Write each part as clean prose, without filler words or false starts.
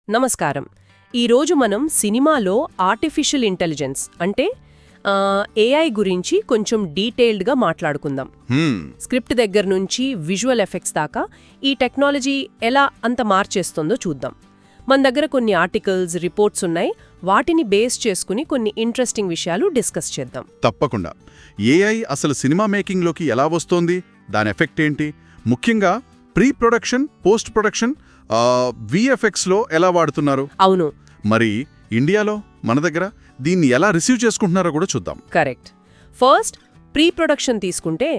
నమస్కారం. ఈరోజు మనం సినిమాలో ఆర్టిఫిషియల్ ఇంటెలిజెన్స్ అంటే ఏఐ గురించి కొంచెం డీటెయిల్డ్గా మాట్లాడుకుందాం. స్క్రిప్ట్ దగ్గర నుంచి విజువల్ ఎఫెక్ట్స్ దాకా ఈ టెక్నాలజీ ఎలా అంత మార్చేస్తుందో చూద్దాం. మన దగ్గర కొన్ని ఆర్టికల్స్, రిపోర్ట్స్ ఉన్నాయి. వాటిని బేస్ చేసుకుని కొన్ని ఇంట్రెస్టింగ్ విషయాలు డిస్కస్ చేద్దాం. తప్పకుండా. ఏఐ అసలు సినిమా మేకింగ్లోకి ఎలా వస్తోంది, దాని ఎఫెక్ట్ ఏంటి, ముఖ్యంగా ప్రీ ప్రొడక్షన్, పోస్ట్ ప్రొడక్షన్, విఎఫ్ఎక్స్లో ఎలా వాడుతున్నారు, అవును, మరి ఇండియాలో మన దగ్గర దీన్ని ఎలా రిసీవ్ చేసుకుంటున్నారో కూడా చూద్దాం. కరెక్ట్. ఫస్ట్ ప్రీ ప్రొడక్షన్ తీసుకుంటే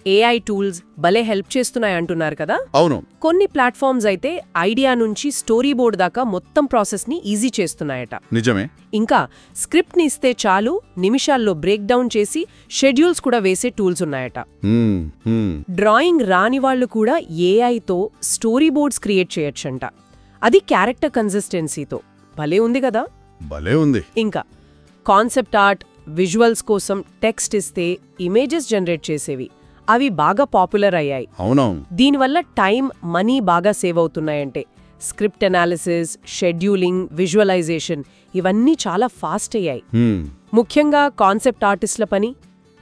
ఏఐ టూల్స్ భలే హెల్ప్ చేస్తున్నాయి అంటున్నారు కదా. అవును. కొన్ని ప్లాట్ఫామ్స్ అయితే ఐడియా నుంచి స్టోరీ బోర్డ్ దాకా మొత్తం ప్రాసెస్ని ఈజీ చేస్తున్నాయట. నిజమే. ఇంకా స్క్రిప్ట్ని ఇస్తే చాలు, నిమిషాల్లో బ్రేక్ డౌన్ చేసి షెడ్యూల్స్ కూడా వేసే టూల్స్ ఉన్నాయట. డ్రాయింగ్ రాని వాళ్ళు కూడా ఏఐతో స్టోరీ బోర్డ్స్ క్రియేట్ చేయొచ్చంట. అది క్యారెక్టర్ కన్సిస్టెన్సీతో. భలే ఉంది కదా. భలే ఉంది. ఇంకా కాన్సెప్ట్ ఆర్ట్, విజువల్స్ కోసం టెక్స్ట్ ఇస్తే ఇమేజెస్ జనరేట్ చేసేవి, అవి బాగా పాపులర్ అయ్యాయి. అవునవును. దీనివల్ల టైం, మనీ బాగా సేవ్ అవుతున్నాయంటే. స్క్రిప్ట్ అనాలిసిస్, షెడ్యూలింగ్, విజువలైజేషన్ ఇవన్నీ చాలా ఫాస్ట్ అయ్యాయి. ముఖ్యంగా కాన్సెప్ట్ ఆర్టిస్టుల పని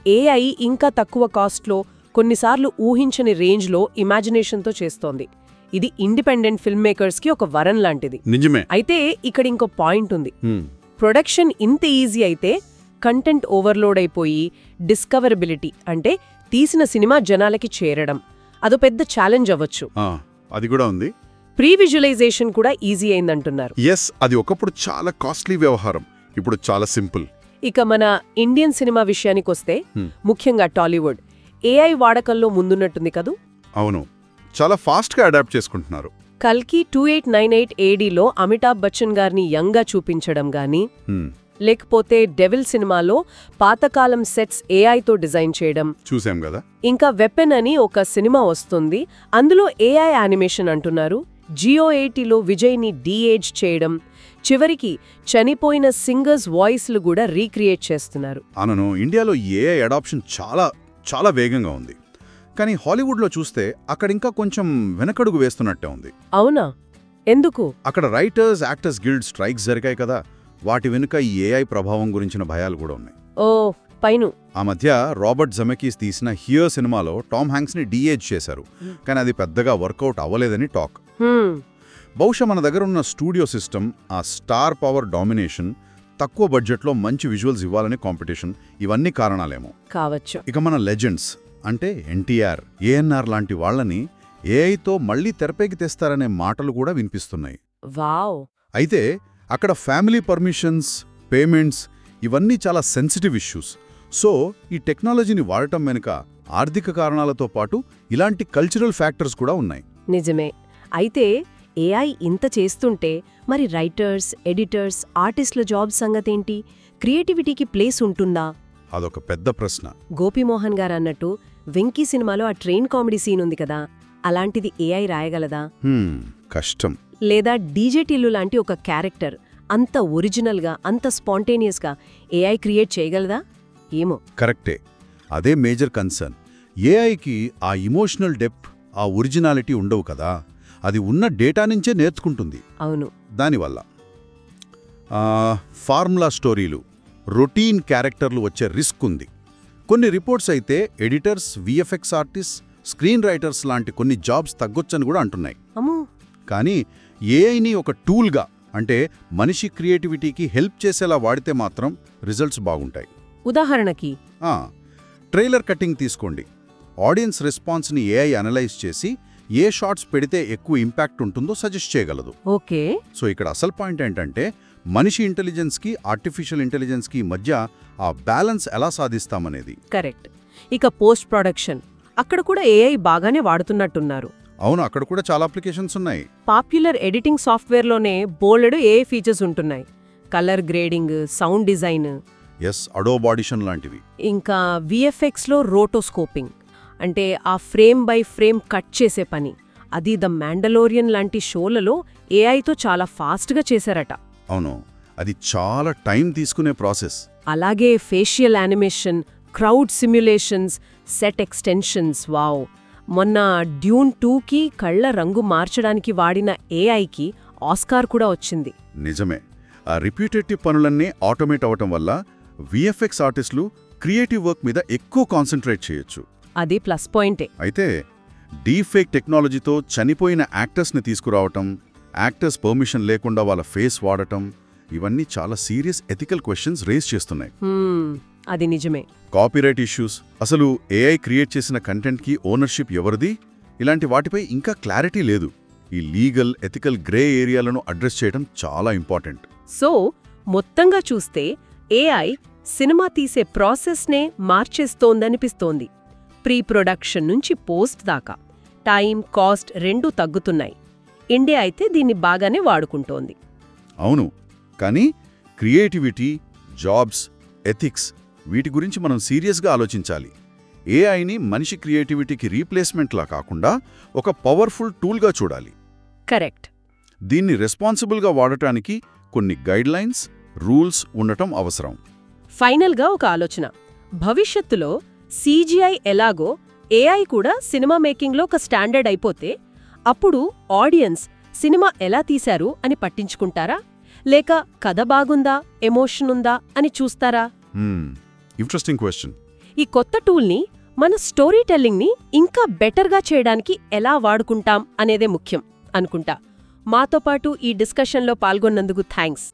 ఏఐ ఇంకా తక్కువ కాస్ట్లో, కొన్నిసార్లు ఊహించని రేంజ్లో ఇమాజినేషన్తో చేస్తోంది. ఇది ఇండిపెండెంట్ ఫిల్మ్ మేకర్స్కి ఒక వరం లాంటిది. నిజమే. అయితే ఇక్కడ ఇంకో పాయింట్ ఉంది. ప్రొడక్షన్ ఇంత ఈజీ అయితే కంటెంట్ ఓవర్లోడ్ అయిపోయి డిస్కవరబిలిటీ అంటే తీసిన సినిమా జనాలకి చేరడం అదో పెద్ద ఛాలెంజ్ అవ్వచ్చు. అది కూడా ఉంది. ప్రీ విజువలైజేషన్ కూడా ఈజీ అయిందంటున్నారు. ఎస్, అది ఒకప్పుడు చాలా కాస్ట్లీ వ్యవహారం, ఇప్పుడు చాలా సింపుల్. ఇక మన ఇండియన్ సినిమా విషయానికొస్తే ముఖ్యంగా టాలీవుడ్ ఏఐ వాడకంలో ముందున్నట్టుంది కదూ. అవును, చాలా ఫాస్ట్గా అడాప్ట్ చేసుకుంటున్నారు. కల్కి 2898 ADలో అమితాబ్ బచ్చన్ గారిని యంగ్గా చూపించడం గానీ, లేకపోతే డెవిల్ సినిమాలో పాతకాలం సెట్స్ ఏఐతో డిజైన్ చేయడం చూసాం కదా. ఇంకా వెపెన్ అని ఒక సినిమా వస్తుంది, అందులో ఏఐ యానిమేషన్ అంటున్నారు. GO80లో విజయ్ని డీఏజ్ చేయడం, చివరికి చనిపోయిన సింగర్స్ వాయిస్లు కూడా రీక్రియేట్ చేస్తున్నారు. అవును, ఇండియాలో ఏఐ అడాప్షన్ చాలా చాలా వేగంగా ఉంది. కానీ హాలీవుడ్లో చూస్తే అక్కడింకా కొంచెం వెనకడుగు వేస్తున్నట్టే ఉంది. అవునా? ఎందుకు? అక్కడ రైటర్స్, యాక్టర్స్ గిల్డ్ స్ట్రైక్స్ జరిగాయి కదా, వాటి వెనుక ఈ ఏఐ ప్రభావం గురించిన భయాలు కూడా ఉన్నాయి. ఓ పైను. ఆ మధ్య రాబర్ట్ జమెకీస్ తీసిన హియర్ సినిమాలో టామ్ హ్యాంక్స్ని డీఏజ్ చేశారు, కానీ అది పెద్దగా వర్కౌట్ అవ్వలేదని టాక్. బహుశా మన దగ్గర ఉన్న స్టూడియో సిస్టమ్, ఆ స్టార్ పవర్ డామినేషన్, తక్కువ బడ్జెట్లో మంచి విజువల్స్ ఇవ్వాలనే కాంపిటీషన్, ఇవన్నీ కారణాలేమో కావచ్చు. ఇక మన లెజెండ్స్ అంటే ఎన్టీఆర్, ఏఎన్ఆర్ లాంటి వాళ్లని ఏఐతో మళ్లీ తెరపైకి తెస్తారనే మాటలు కూడా వినిపిస్తున్నాయి. వావ్. అయితే అక్కడ ఫ్యామిలీ పర్మిషన్స్, పేమెంట్స్ ఇవన్నీ చాలా సెన్సిటివ్ ఇష్యూస్. సో ఈ టెక్నాలజీని వాడటం వెనుక ఆర్థిక కారణాలతో పాటు ఇలాంటి కల్చరల్ ఫ్యాక్టర్స్ కూడా ఉన్నాయి. నిజమే. అయితే ఏఐ ఇంత చేస్తుంటే మరి రైటర్స్, ఎడిటర్స్, ఆర్టిస్టుల జాబ్ సంగతేంటి? క్రియేటివిటీకి ప్లేస్ ఉంటుందా? అదొక పెద్ద ప్రశ్న. గోపీమోహన్ గారు అన్నట్టు వెంకీ సినిమాలో ఆ ట్రైన్ కామెడీ సీన్ ఉంది కదా, అలాంటిది ఏఐ రాయగలదా? కష్టం. లేదా డీజే టిల్లు లాంటి ఒక క్యారెక్టర్ అంత ఒరిజినల్గా, అంత స్పాంటేనియస్గా ఏఐ క్రియేట్ చేయగలదా? ఏమో. కరెక్టే, అదే మేజర్ కన్సర్న్. ఏఐకి ఆ ఇమోషనల్ డెప్త్, ఆ ఒరిజినాలిటీ ఉండవు కదా, అది ఉన్న డేటా నుంచే నేర్చుకుంటుంది. అవును. దానివల్ల ఫార్ములా స్టోరీలు, రొటీన్ క్యారెక్టర్లు వచ్చే రిస్క్ ఉంది. కొన్ని రిపోర్ట్స్ అయితే editors, VFX artist, screen writers లాంటి కొన్ని జాబ్స్ తగ్గొచ్చని కూడా అంటున్నాయి. కానీ ఏఐని ఒక టూల్గా, అంటే మనిషి క్రియేటివిటీకి హెల్ప్ చేసేలా వాడితే మాత్రం రిజల్ట్స్ బాగుంటాయి. ఉదాహరణకి ట్రైలర్ కటింగ్ తీసుకోండి. ఆడియన్స్ రెస్పాన్స్ని ఏఐ అనలైజ్ చేసి ఏ షాట్స్ పెడితే ఎక్కువ ఇంపాక్ట్ ఉంటుందో సజెస్ట్ చేయగలదు. ఓకే. సో ఇక్కడ అసలు పాయింట్ ఏంటంటే మనిషి ఇంటెలిజెన్స్కి, ఆర్టిఫిషియల్ ఇంటెలిజెన్స్కి మధ్య ఆ బ్యాలెన్స్ ఎలా సాధిస్తామనేది. కరెక్ట్. ఇక పోస్ట్ ప్రొడక్షన్, అక్కడ కూడా ఏఐ బాగానే వాడుతున్నట్టున్నారు. అవును, అక్కడ కూడా చాలా అప్లికేషన్స్ ఉన్నాయి. పాపులర్ ఎడిటింగ్ సాఫ్ట్వేర్లోనే బోలెడు ఏఐ ఫీచర్స్ ఉంటున్నాయి. Colour grading, sound design, Adobe audition లాంటివి. ఇంకా విఎఫ్ఎక్స్లో రోటోస్కోపింగ్ అంటే ఆ ఫ్రేమ్ బై ఫ్రేమ్ కట్ చేసే పని, అది ద మ్యాండలోరియన్ లాంటి షోలలో ఏఐతో చాలా ఫాస్ట్గా చేశారట. అవును, అది చాలా టైం తీసుకునే ప్రాసెస్. అలాగే facial animation, crowd simulations, set extensions. Wow. మొన్న డ్యూన్ 2కి కళ్ల రంగు మార్చడానికి వాడిన ఏఐకి ఆస్కార్ కూడా వచ్చింది. నిజమే. ఆ రిపీటేటివ్ పనులన్నీ ఆటోమేట్ అవటం వల్ల విఎఫ్ఎక్స్ ఆర్టిస్టులు క్రియేటివ్ వర్క్ మీద ఎక్కువ కాన్సంట్రేట్ చేయొచ్చు. అది ప్లస్ పాయింటే. అయితే డీఫేక్ టెక్నాలజీతో చనిపోయిన యాక్టర్స్ని తీసుకురావటం, యాక్టర్స్ పర్మిషన్ లేకుండా వాళ్ళ ఫేస్ వాడటం, ఇవన్నీ చాలా సీరియస్ ఎథికల్ క్వశ్చన్స్ రేజ్ చేస్తున్నాయి. అది నిజమే. కాపీరైట్ ఇష్యూస్, అసలు ఏఐ క్రియేట్ చేసిన కంటెంట్కి ఓనర్షిప్ ఎవరిది, ఇలాంటి వాటిపై ఇంకా క్లారిటీ లేదు. ఈ లీగల్, ఎథికల్ గ్రే ఏరియాలను అడ్రస్ చేయడం చాలా ఇంపార్టెంట్. సో మొత్తంగా చూస్తే ఏఐ సినిమా తీసే ప్రాసెస్నే మార్చేస్తోందనిపిస్తోంది. ప్రీ ప్రొడక్షన్ నుంచి పోస్ట్ దాకా టైం, కాస్ట్ రెండూ తగ్గుతున్నాయి. ఇండియా అయితే దీన్ని బాగానే వాడుకుంటోంది. అవును, కానీ క్రియేటివిటీ, జాబ్స్, ఎథిక్స్ వీటి గురించి మనం సీరియస్గా ఆలోచించాలి. ఏఐని మనిషి క్రియేటివిటీకి రీప్లేస్మెంట్లా కాకుండా ఒక పవర్ఫుల్ టూల్గా చూడాలి. కరెక్ట్. దీన్ని రెస్పాన్సిబుల్గా వాడటానికి కొన్ని గైడ్లైన్స్, రూల్స్ ఉండటం అవసరం. ఫైనల్గా ఒక ఆలోచన. భవిష్యత్తులో సీజీఐ ఎలాగో ఏఐ కూడా సినిమా మేకింగ్లో ఒక స్టాండర్డ్ అయిపోతే అప్పుడు ఆడియన్స్ సినిమా ఎలా తీశారు అని పట్టించుకుంటారా, లేక కథ బాగుందా, ఎమోషన్ ఉందా అని చూస్తారా? Interesting question. ఈ కొత్త టూల్ని మన స్టోరీ టెల్లింగ్ని ఇంకా బెటర్గా చేయడానికి ఎలా వాడుకుంటాం అనేదే ముఖ్యం అనుకుంటా. మాతో పాటు ఈ డిస్కషన్లో పాల్గొన్నందుకు థ్యాంక్స్.